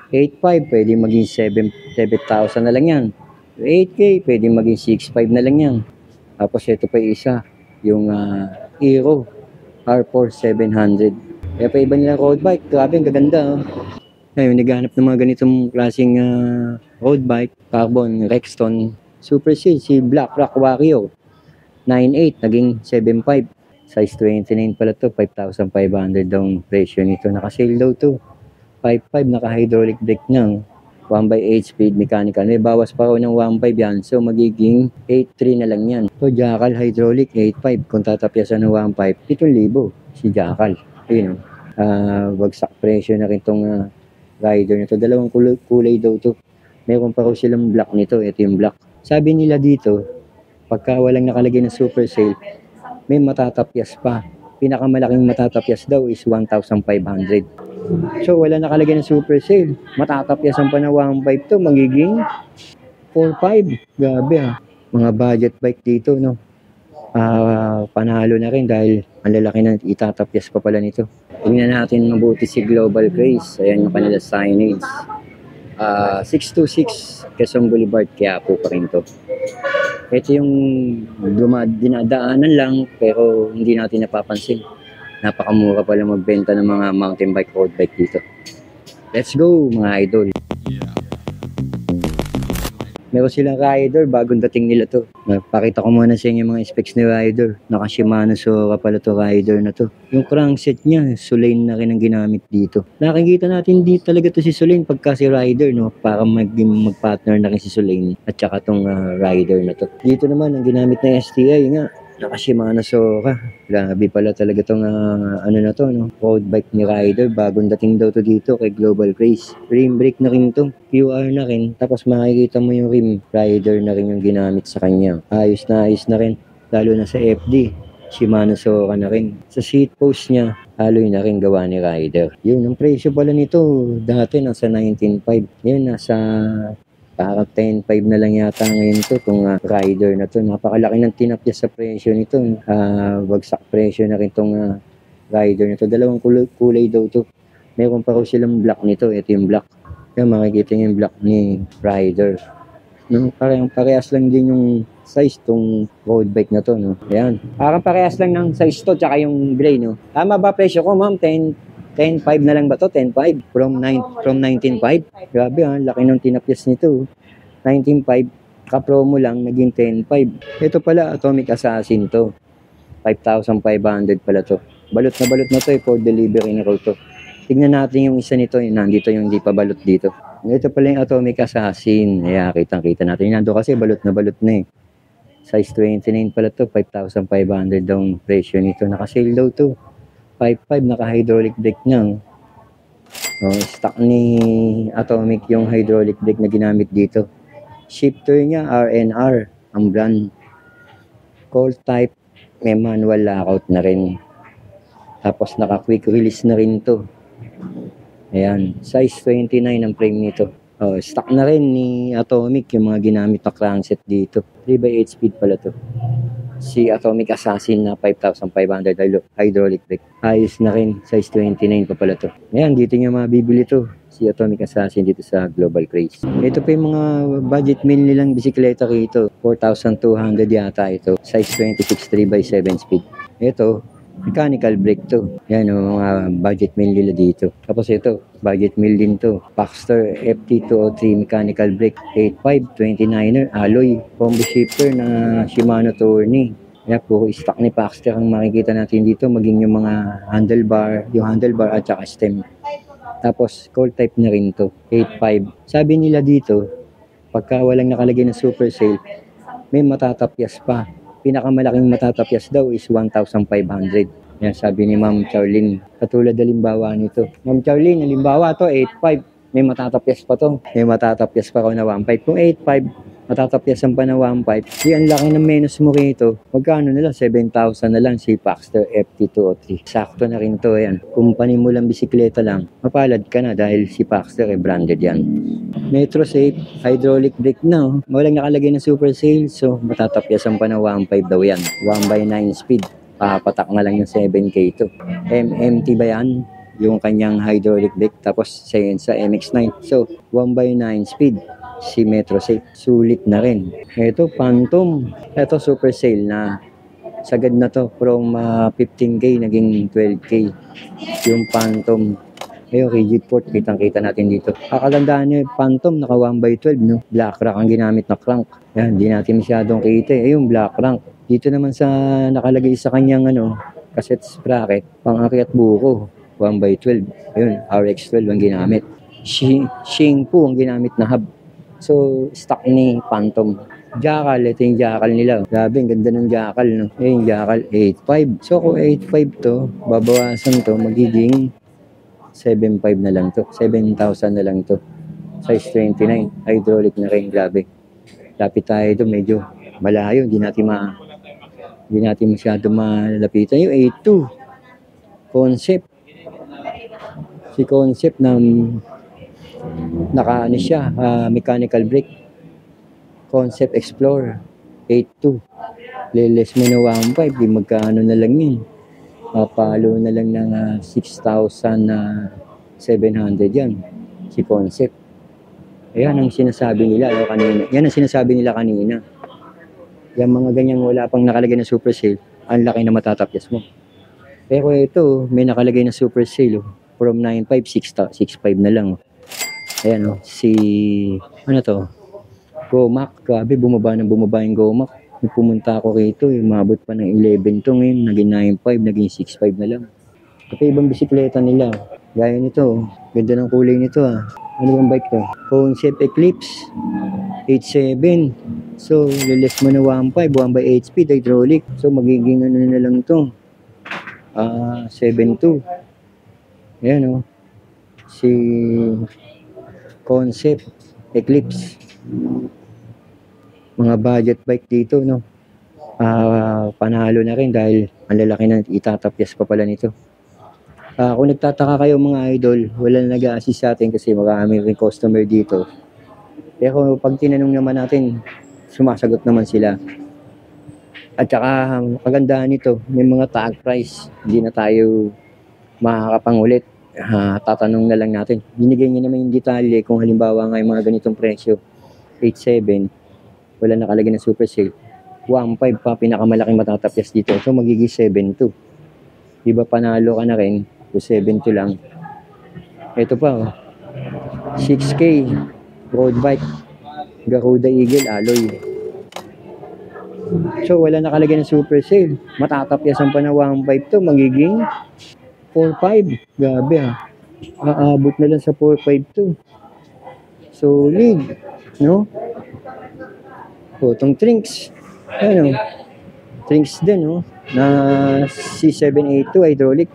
8.5, pwede maging 7,000 na lang yan. 8K, pwede maging 6.5 na lang yan. Tapos ito pa yung isa, yung Aero R4 700. Kaya pa iba nila road bike, grabe ang gaganda. Ngayon, naghanap ng mga ganitong klaseng road bike, carbon, Rexton, Super C, si Black Rock Warrior. 9.8, naging 7.5. Size 29 pala to, 5,500 daw ang presyo nito. Naka-sale daw to. 5.5, naka-hydraulic brake niya. 1/8 speed mechanical. May bawas pa raw ng 1.5 yan. So, magiging 8.3 na lang yan. So, Jackal hydraulic, 8.5. Kung tatapyasan ng 1.5, 7,000 si Jackal. Ayun, bagsak presyo na rin itong rider nito. Dalawang kulay daw to. Meron pa raw silang black nito. Ito yung black. Sabi nila dito, pagka walang nakalagay na super sale, may matatapyas pa. Pinakamalaking matatapyas daw is 1,500. So, wala nakalagay na super sale. Matatapyasan pa na 1.5 to, magiging 4.5. Grabe Mga budget bike dito, no? Panalo na rin dahil ang lalaki na itatapyas pa pala nito. Tingnan natin mabuti si Global Craze. Ayan yung kanila signage. 626 Quezon Boulevard, Quiapo pa rin to. Ito yung dinadaanan lang pero hindi natin napapansin. Napakamura pala magbenta ng mga mountain bike, road bike dito. Let's go mga idol. Meron silang rider, bagong dating nila to. Pakita ko muna sa inyo mga specs ni rider. Naka Shimano Sora pala to rider na to. Yung crankset niya, Solain na rin ang ginamit dito. Nakikita natin di talaga to si Solain pagka si rider, no? Para mag-partner na rin si Solain at saka tong rider na to. Dito naman ang ginamit na STI nga. Naka Shimano Sora. Grabe pala talaga tong na to, no? Road bike ni rider. Bagong dating daw to dito kay Global Craze. Rim brake na rin to. QR na rin. Tapos makikita mo yung rim. Rider na rin yung ginamit sa kanya. Ayos na rin. Lalo na sa FD. Shimano Sora na rin. Sa seat post niya, haloy na rin gawa ni rider. Yun, ang presyo pala nito. Dati nasa 19.5. Yun, nasa parang 10.5 na lang yata ngayon to, itong rider na to. Napakalaki ng tinapyas sa presyo nito. Bagsak presyo na rin itong rider na to. Dalawang kulay daw to. Meron pa raw silang black nito. Ito yung black. Kaya makikita yung black ni rider. Parehas lang din yung size tong road bike na to, no? Ayan. Parang parehas lang ng size to, tsaka yung gray, no? Tama ba presyo ko, ma'am? 10.5 na lang ba to? 10.5 from 19.5. Grabe laki ng tinapyas nito. 19.5 ka-promo lang naging 10.5. Ito pala Atomic Assassin to. 5,500 pala to. Balot na to for delivery na raw to. Tignan natin yung isa nito, yung nandito yung hindi pa balot dito. Ito pala yung Atomic Assassin. Ayan, kitang-kita natin. Nando kasi balot na Size 29 pala to. 5,500 daw ang presyo nito. Naka-sale daw to. 5.5, naka-hydraulic brake niya. Stock ni Atomic yung hydraulic brake na ginamit dito. Shifter niya, RNR, ang brand. Cold type, may manual lockout na rin. Tapos naka-quick release na rin to. Ayan, size 29 ang frame nito. Stock na rin ni Atomic yung mga ginamit na crankset dito. 3/8 speed pala to. Si Atomic Assassin na 5,500 hydraulic brake. Ayos na rin. Size 29 pa pala to. Ayan, dito nyo mabibili to. Si Atomic Assassin dito sa Global Craze. Ito pa yung mga budget meal nilang bisikleta rito. 4,200 yata ito. Size 26 3/7 speed. Ito, mechanical brake to. Yan yung mga budget meal nila dito. Tapos ito, budget meal din to. Paxter FT203 mechanical brake. 8.5, 29er, alloy. Combo shifter na Shimano Tourney. Kaya puro stock ni Paxter ang makikita natin dito. Maging yung mga handlebar at saka stem. Tapos cold type na rin to. 8.5. Sabi nila dito, pagka walang nakalagay na super sale, may matatapyas pa. Pinakamalaking matatapyas daw is 1,500. Yan sabi ni Ma'am Charlene. Katulad halimbawa nito. Ma'am Charlene, halimbawa to 8.5. May matatapyas pa to. May matatapyas pa raw na 1.5. Kung 8.5, matatapyasan pa na 1.5. Di ang laki ng menos mo rito. Magkano nila? 7,000 na lang si Paxter FT203. Sakto na rin to yan. Kung panin mo lang bisikleta lang, mapalad ka na dahil si Paxter branded yan. Metro Safe, hydraulic brake na. Walang nakalagay na super sale, so matatapyasan pa na 1.5 daw yan. 1/9 speed. Papatak na lang yung 7K to. MMT ba yan? yung kanyang hydraulic brake, tapos sa MX-9. So, 1/9 speed si Metro Safe. Sulit na rin. Ito, Phantom. Ito, super sale na. Sagad na to. From 15K, naging 12K. Yung Phantom. Ayun, rigid port. Kitang-kita natin dito. Kakagandaan niya yung Phantom. Naka 1/12, no? Black rock ang ginamit na crank. Yan, hindi natin masyadong kita. Ayun, black rank. Dito naman sa nakalagay sa kanyang cassette bracket, pang-akyat buko, 1/12. Ayun, RX12 ang ginamit. Shingpu ang ginamit na hub. So, stock ni Phantom. Jackal, ito yung jackal nila. Grabe, ang ganda ng jackal, no? Ayun, jackal, 8.5. So, kung 8.5 to, babawasan to, magiging 7.5 na lang to. 7,000 na lang to. Size 29. Hydraulic na rin, grabe. Lapit tayo doon, medyo malayo. Hindi natin masyado malapitan. Yung 8.2. Concept. Si Concept ng siya, mechanical brake. Concept Explorer 8.2. Liles mo na 1.5, di magkano na lang yun. Palo na lang ng 6,700 yan. Si Concept. Ayan ang sinasabi nila kanina. Yan ang sinasabi nila kanina. Yung mga ganyang wala pang nakalagay na super sale, ang laki na matatapyas mo. Pero ito, may nakalagay na super sale. From 9.5, 6.5 na lang. Ayan si, to? Gomac, grabe, bumaba yung Gomac. Nung pumunta ako rito, umabot pa ng 11 to ngayon, naging 9.5, naging 6.5 na lang. Ito ibang bisikleta nila. Gaya nito, ganda ng kulay nito Ano bang bike to? Concept Eclipse 8.7. So, liles mo na 1.5, 1/8 speed, hydraulic. So, magiging na lang to. 7.2. Ayan si Concept Eclipse. Mga budget bike dito, no? Panalo na rin dahil ang lalaki na itatapyas pa pala nito. Kung nagtataka kayo mga idol, wala na nag-a-assist sa atin kasi marami rin customer dito. Pero pag tinanong naman natin, sumasagot naman sila. At saka, kagandahan nito, may mga tag price. Hindi na tayo makakapangulit. Tatanong na lang natin. Binigay niya naman yung detalye kung halimbawa nga yung mga ganitong presyo. 8.7, wala nakalagay na super sale. 1.5 pa, pinakamalaking matatapyas dito. So, magiging 7.2. Diba panalo ka na rin? So, 7.2 lang. Ito pa, 6K, road bike, Garuda Eagle Alloy. So, wala nakalagay na super sale. Matatapyasan pa na 1.5 to, magiging 4.5. Grabe aabot na lang sa 4.5 to. Solid. No? Itong Trinks. Trinks din, na C782 hydraulic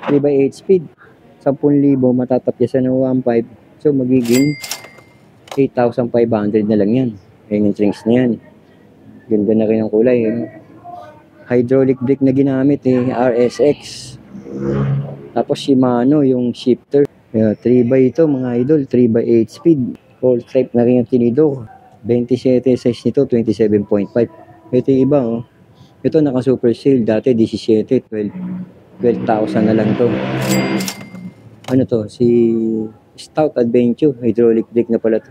3/8 speed. 10,000 matatapyasan ng 1.5. So, magiging 8,500 na lang yan. Ayan yung Trinks na yan. Ganda na rin ang kulay. Hydraulic brake na ginamit, RSX. Tapos Shimano, yung shifter. 3x ito, mga idol. 3/8 speed. All type na rin yung tinidor. 27 size nito, 27.5. Ito yung iba, Ito naka super sale. Dati 17, 12,000 na lang to. Ano to? Si Stout Adventure. Hydraulic brake na pala to.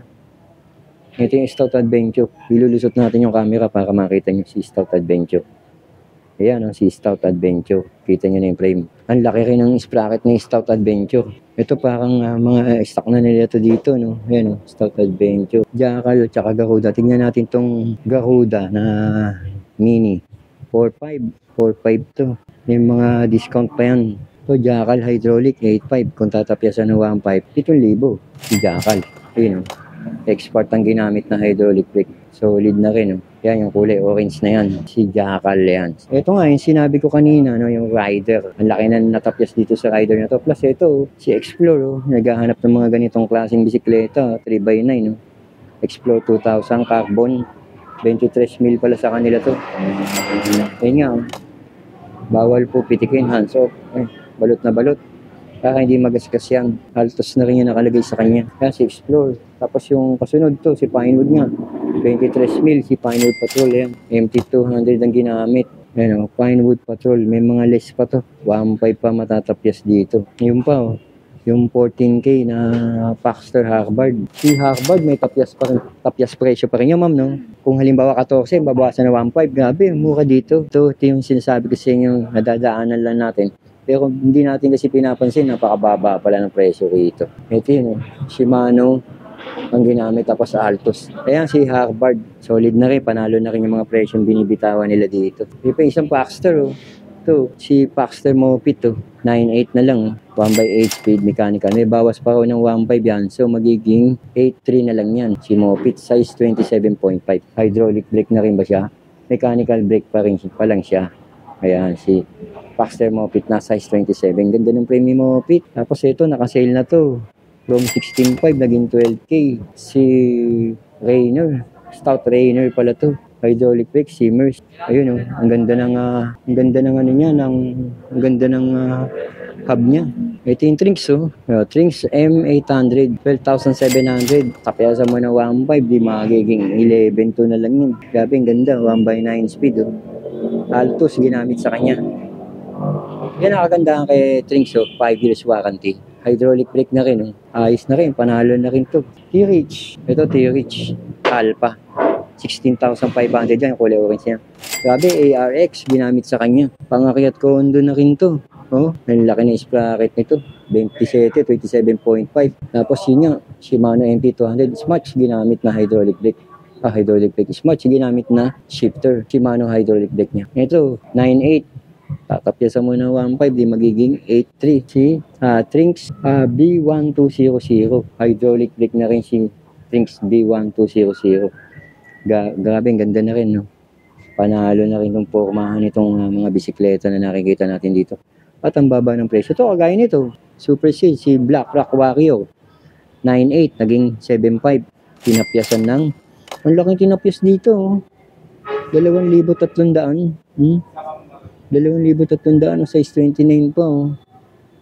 Ito yung Stout Adventure. Ilulusot natin yung camera para makita nyo si Stout Adventure. Ayan, si Stout Adventure. Kita nyo na yung frame. Ang laki rin ng sprocket ng Stout Adventure. Ito parang mga stock na nila ito dito, Ayan, Stout Adventure. Jackal, tsaka Garuda. Tingnan natin tong Garuda na mini. 4.5 to. May mga discount pa yan. Ito, Jackal Hydraulic 8.5. Kung tatapyasan ng 1.5, 7,000. Si Jackal. Ayun, export ang ginamit na hydraulic brake. Solid na rin, Yan, yung kulay orange na yan. Si Jackal yan. Ito nga, yung sinabi ko kanina, yung rider. Ang laki na natapyas dito sa rider na to. Plus ito, si Explore, naghahanap ng mga ganitong klaseng bisikleta. 3x9, Explore 2000 carbon. 23 mil pala sa kanila to. Ayun nga, bawal po pitikin, hands off. Balot na balot. Kaya hindi magasgas yan. Altos na rin yung nakalagay sa kanya. Kaya si Explore. Tapos yung kasunod to, si Pinewood nga. 23 mil, si Pinewood Patrol yan. MT200 ang ginamit. Ayan o, Pinewood Patrol. May mga less pa to. 1.5 pa matatapyas dito. Yung pa o. Yung 14K na Paxter Harvard. Si Harvard may tapyas pa rin, tapyas presyo pa rin yun, ma'am, no? Kung halimbawa 14, babawasan na 1.5. Grabe, mura dito. Ito yung sinasabi ko sa inyo, nadadaanan lang natin. Pero hindi natin kasi pinapansin, napakababa pala ng presyo rito. Ito yun, Shimano ang ginamit, tapos Altos. Ayan si Harvard, solid na rin, panalo na rin yung mga presyong binibitawan nila dito. Yung pa isang Paxter, oh. Ito, si Paxter Mopit, oh. 9.8 na lang, 1/8 speed mechanical. May bawas pa raw ng 1.5 yan, so magiging 8.3 na lang yan. Si Mopit, size 27.5. Hydraulic brake na rin ba siya? Mechanical brake pa rin pa lang siya. Ayan, si Paxter Mopit na size 27. Ganda ng premium Mopit. Tapos ito, nakasale na to. From 16.5 naging 12K. Si Rainer, Stout Rainer pala to. Hydraulic brake, Simmers. Ayun oh, ang ganda ng ano niya, ang ganda ng hub niya. Ito yung Trinks oh. Trinks M800, 12,700. Kapyasan mo na 1.5, di magiging 11.2 na lang yun. Grabe, ang ganda, 1/9 speed oh. Altos ginamit sa kanya. Yan ang kagandahan kay Trinks oh, 5 years warranty. Hydraulic brake na rin, oh. Ayos na rin, panalo na rin to. T-Reach, ito T-Reach, Alpha, 16,500 yan, kulay orange niya. Grabe, ARX, ginamit sa kanya. Pangakyat kondo na rin to. Oh, ang laki ng sprocket nito, 27, 27.5. Tapos yun nga, Shimano MP200, Smash, ginamit na hydraulic brake. Hydraulic brake, Smash, ginamit na shifter, Shimano hydraulic brake niya. Ito, 9.8. Tatapyasan mo na 1.5, di magiging 8.3. Si Trinks B1200. Hydraulic brake na rin si Trinks B1200. Grabe, ang ganda na rin, no? Panalo na rin itong pormahan itong mga bisikleta na nakikita natin dito. At ang baba ng presyo. Ito, kagaya nito. Super Seal, si Black Rock Warrior. 9.8, naging 7.5. Tinapyasan ng... Ang laking tinapyas dito, oh. 2,300. 2,300, size 29 pa, oh.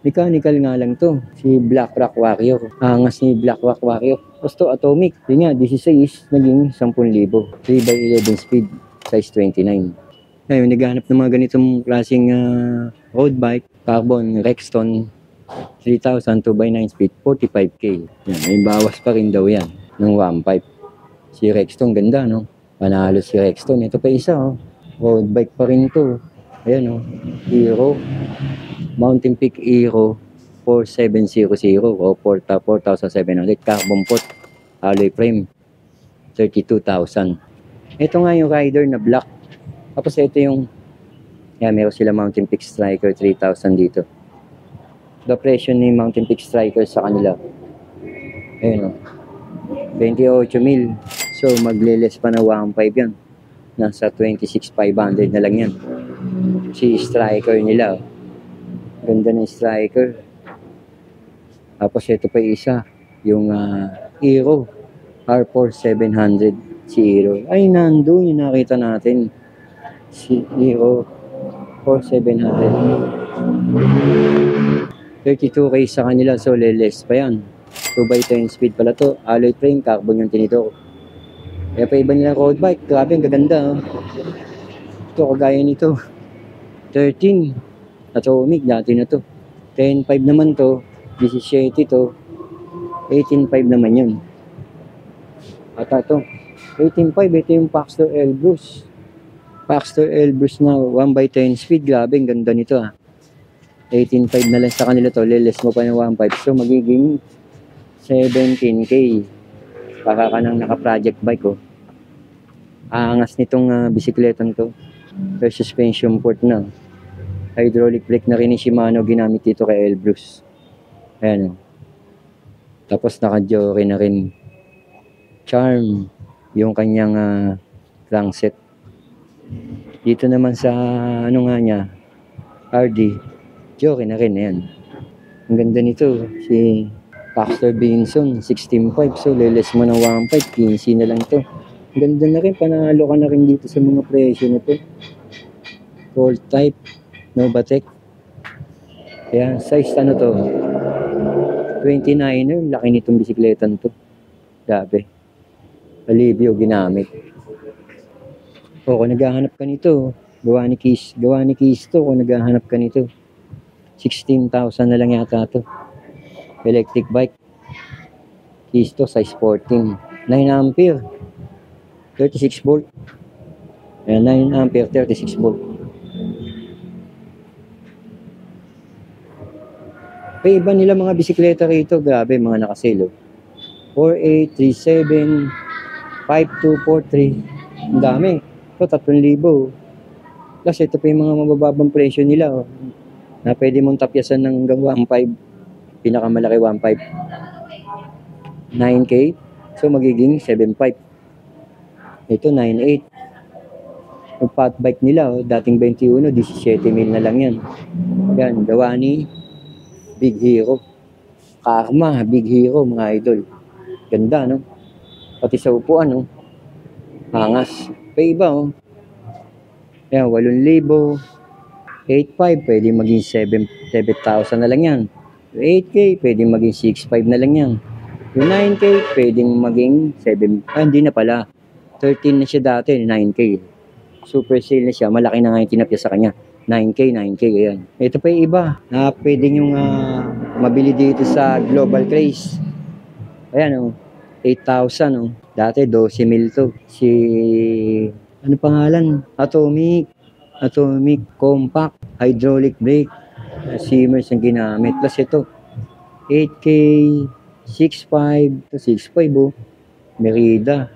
Mechanical nga lang to. Si Black Rock Warrior. Angas ni Black Rock Warrior. Gusto atomic. Yun nga, 16, naging 10,000. 3/11 speed, size 29. Ngayon, naghahanap ng mga ganitong klaseng road bike. Carbon Rexton 3,000, 2/9 speed, 45K. Yan, may bawas pa rin daw yan ng 1.5. Si Rexton, ganda, no? Panalo si Rexton. Ito pa isa, oh. Road bike pa rin to. Ayan, oh. Hero. Mountain Peak Hero 4700 o 4,700. Carbon pot. Alloy frame. 32,000. Ito nga yung rider na black. Tapos ito yung meron sila Mountain Peak Striker 3,000 dito. The presyo ni Mountain Peak Striker sa kanila. Ayun o. 28,000. So magle-less pa na 1.5 yan. Nasa 26,500 na lang yan. Si Striker nila. Ganda ng Striker. Tapos ito pa isa. Yung Hero R4 700. Si Hero. Ay, nandun yung nakita natin. Si Hero 4700. 32K sa kanila, so less pa yan. 2/10 speed pala to. Alloy frame, carbon yung tinidor. Kaya pa iba nilang road bike. Grabe, ang gaganda. Oh. Ito, kagaya nito. 13. Atomic, dati na to. 10.5 naman to. 17 to. 18.5 naman yun. At ito. 18.5, ito yung Paxter Elbrus. Paxter Elbrus na 1/10 speed. Grabe, ang ganda nito 18.5 na lang sa kanila to. Lilis mo pa ng 1.5. So, magiging 17K. Baka ka nang naka-project bike, oh. Aangas nitong bisikletang to. Pero suspension port na. Hydraulic brake na rin ni Shimano ginamit dito kay Elbrus. Ayan, oh. Tapos naka-Jory na rin. Charm. Yung kanyang crankset. Dito naman sa ano nga niya, RD, Jory na rin, ayan. Ang ganda nito, si Paxter Benson, 16.5, so lilis mo ng 1.5, 15 na lang to. Ang ganda na rin, panalo ka na rin dito sa mga presyo na to. Gold type, Novatec. Ayan, size ano to, 29er, laki nitong bisikletan to. Grabe. Alivio ginamit. O kung naghahanap ka nito, Gawa ni Keys to kung naghahanap ka nito. 16,000 na lang yata to. Electric bike. Keys to size 14. 9 ampere. 36 volt. Ayan, 9 ampere, 36 volt. May iba nila mga bisikleta rito. Grabe, mga nakasale. 4837 5243. Ang dami. Ito, 3,000. Plus, ito pa yung mga mabababang presyo nila. Oh, na pwede mong tapyasan ng hanggang 1.5. Pinakamalaki 1.5. 9K. So, magiging 7.5. Ito, 9.8. Yung fat bike nila, oh, dating 21, 17,000 na lang yan. Yan, gawa ni Big Hero. Karma, Big Hero, mga idol. Ganda, no? Pati sa upuan, no? Hangas. Pa iba, oh. Yan, 8,000. 8.5, pwede maging 7,000 na lang yan. Yung 8K, pwede maging 6.5 na lang yan. Yung 9K, pwede maging 7. Hindi na pala. 13 na siya dati, 9K. Super sale na siya. Malaki na nga yung tinapya sa kanya. 9K, ayan. Ito pa yung iba na pwede nyo mabili dito sa Global Craze. Ayan, oh. 8,000, oh. Dati, 12,000 to. Ano pangalan? Atomic, compact, hydraulic brake. Siemens ang ginamit. Plus ito, 8K, 6.5, 6.5, oh. Merida,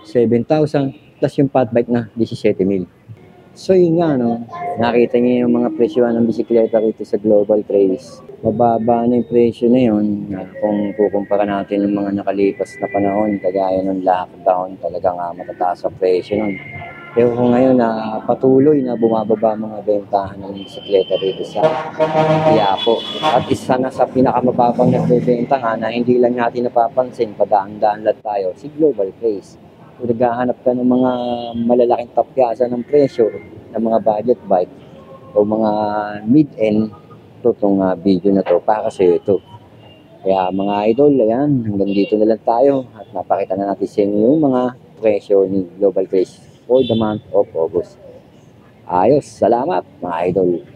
7,000. Plus yung fat bike na, 17,000. So yun nga, no? Nakita niyo yung mga presyohan ng bisikleta rito sa Global Craze. Mababa na yung presyo na yun kung kukumpara natin ng mga nakalipas na panahon, kagaya ng lockdown, talagang matataas ang presyo nun. Pero kung ngayon patuloy na bumababa mga bentahan ng bisikleta rito sa Quiapo. At isa na sa pinakamababang nagbebenta nga na hindi lang natin napapansin, padaan-daan lang tayo, si Global Craze. Kung naghahanap ka ng mga malalaking tapyasan ng presyo ng mga budget bike o mga mid-end, itong video na to para sa iyo ito. Kaya mga idol, ayan, hanggang dito na lang tayo at napakita na natin sa inyo yung mga presyo ni Global Craze for the month of August. Ayos, salamat mga idol.